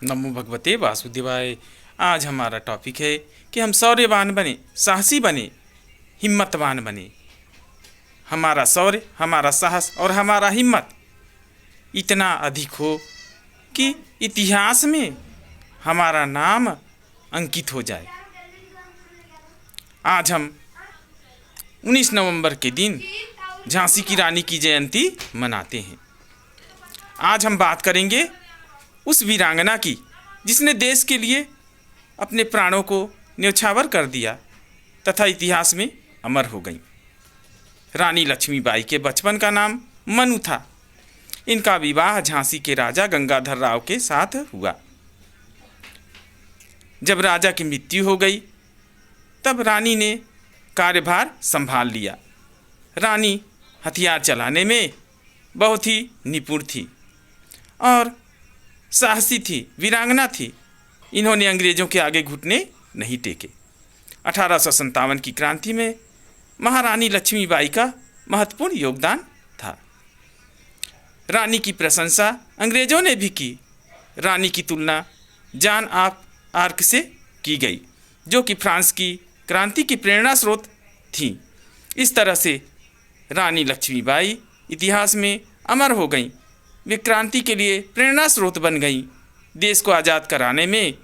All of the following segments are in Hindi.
नमो भगवते वासुदेवाय। आज हमारा टॉपिक है कि हम शौर्यवान बने, साहसी बने, हिम्मतवान बने। हमारा शौर्य, हमारा साहस और हमारा हिम्मत इतना अधिक हो कि इतिहास में हमारा नाम अंकित हो जाए। आज हम 19 नवंबर के दिन झांसी की रानी की जयंती मनाते हैं। आज हम बात करेंगे उस वीरांगना की जिसने देश के लिए अपने प्राणों को न्यौछावर कर दिया तथा इतिहास में अमर हो गई। रानी लक्ष्मीबाई के बचपन का नाम मनु था। इनका विवाह झांसी के राजा गंगाधर राव के साथ हुआ। जब राजा की मृत्यु हो गई तब रानी ने कार्यभार संभाल लिया। रानी हथियार चलाने में बहुत ही निपुण थी और साहसी थी, वीरांगना थी। इन्होंने अंग्रेजों के आगे घुटने नहीं टेके। 1857 की क्रांति में महारानी लक्ष्मीबाई का महत्वपूर्ण योगदान था। रानी की प्रशंसा अंग्रेजों ने भी की। रानी की तुलना जान ऑफ आर्क से की गई, जो कि फ्रांस की क्रांति की प्रेरणा स्रोत थी। इस तरह से रानी लक्ष्मीबाई इतिहास में अमर हो गईं। वे क्रांति के लिए प्रेरणा स्रोत बन गईं। देश को आज़ाद कराने में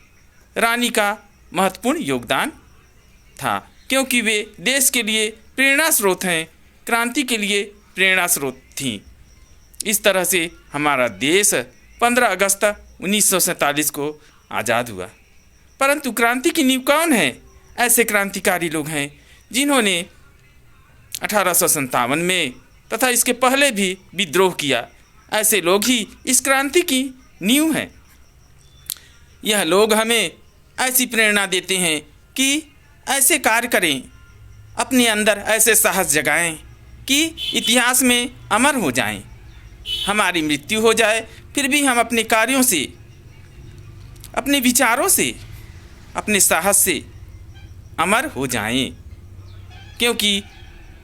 रानी का महत्वपूर्ण योगदान था, क्योंकि वे देश के लिए प्रेरणा स्रोत हैं, क्रांति के लिए प्रेरणा स्रोत थीं। इस तरह से हमारा देश 15 अगस्त 1947 को आज़ाद हुआ। परंतु क्रांति की नींव कौन है? ऐसे क्रांतिकारी लोग हैं जिन्होंने 1857 में तथा इसके पहले भी विद्रोह किया। ऐसे लोग ही इस क्रांति की नींव हैं। यह लोग हमें ऐसी प्रेरणा देते हैं कि ऐसे कार्य करें, अपने अंदर ऐसे साहस जगाएं कि इतिहास में अमर हो जाएं। हमारी मृत्यु हो जाए फिर भी हम अपने कार्यों से, अपने विचारों से, अपने साहस से अमर हो जाएं। क्योंकि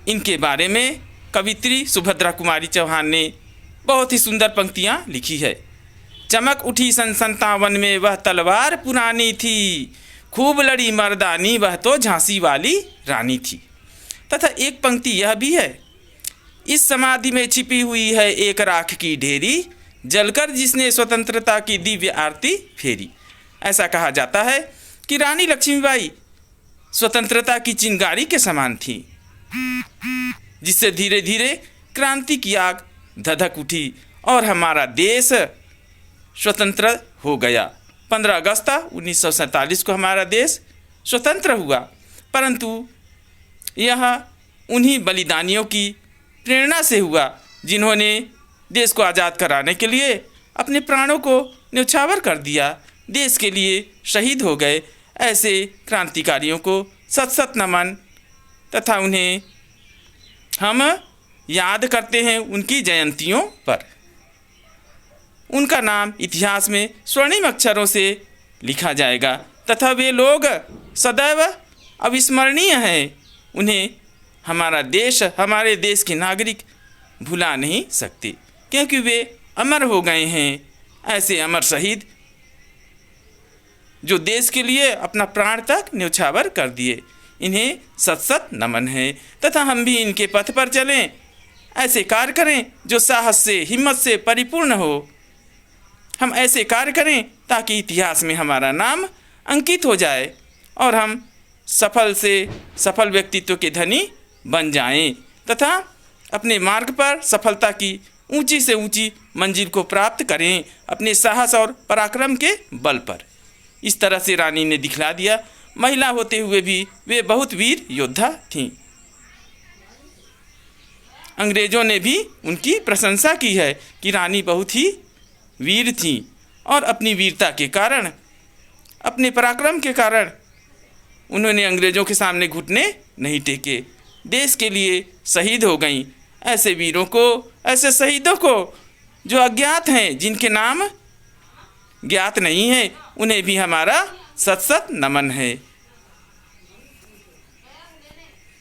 इनके बारे में कवित्री सुभद्रा कुमारी चौहान ने बहुत ही सुंदर पंक्तियाँ लिखी है। चमक उठी सन 57 में वह तलवार पुरानी थी, खूब लड़ी मर्दानी वह तो झांसी वाली रानी थी। तथा एक पंक्ति यह भी है, इस समाधि में छिपी हुई है एक राख की ढेरी, जलकर जिसने स्वतंत्रता की दिव्य आरती फेरी। ऐसा कहा जाता है कि रानी लक्ष्मीबाई स्वतंत्रता की चिंगारी के समान थी, जिससे धीरे धीरे क्रांति की आग धधक उठी और हमारा देश स्वतंत्र हो गया। 15 अगस्त 1947 को हमारा देश स्वतंत्र हुआ। परंतु यह उन्हीं बलिदानियों की प्रेरणा से हुआ जिन्होंने देश को आज़ाद कराने के लिए अपने प्राणों को न्यौछावर कर दिया, देश के लिए शहीद हो गए। ऐसे क्रांतिकारियों को सत सत नमन तथा उन्हें हम याद करते हैं उनकी जयंतियों पर। उनका नाम इतिहास में स्वर्णिम अक्षरों से लिखा जाएगा तथा वे लोग सदैव अविस्मरणीय हैं। उन्हें हमारा देश, हमारे देश के नागरिक भुला नहीं सकते, क्योंकि वे अमर हो गए हैं। ऐसे अमर शहीद जो देश के लिए अपना प्राण तक न्यौछावर कर दिए, इन्हें सत सत नमन है। तथा हम भी इनके पथ पर चलें, ऐसे कार्य करें जो साहस से, हिम्मत से परिपूर्ण हो। हम ऐसे कार्य करें ताकि इतिहास में हमारा नाम अंकित हो जाए और हम सफल से सफल व्यक्तित्व के धनी बन जाएं तथा अपने मार्ग पर सफलता की ऊंची से ऊंची मंजिल को प्राप्त करें, अपने साहस और पराक्रम के बल पर। इस तरह से रानी ने दिखला दिया। महिला होते हुए भी वे बहुत वीर योद्धा थीं। अंग्रेजों ने भी उनकी प्रशंसा की है कि रानी बहुत ही वीर थी और अपनी वीरता के कारण, अपने पराक्रम के कारण उन्होंने अंग्रेजों के सामने घुटने नहीं टेके, देश के लिए शहीद हो गईं। ऐसे वीरों को, ऐसे शहीदों को जो अज्ञात हैं, जिनके नाम ज्ञात नहीं है, उन्हें भी हमारा सत सत नमन है।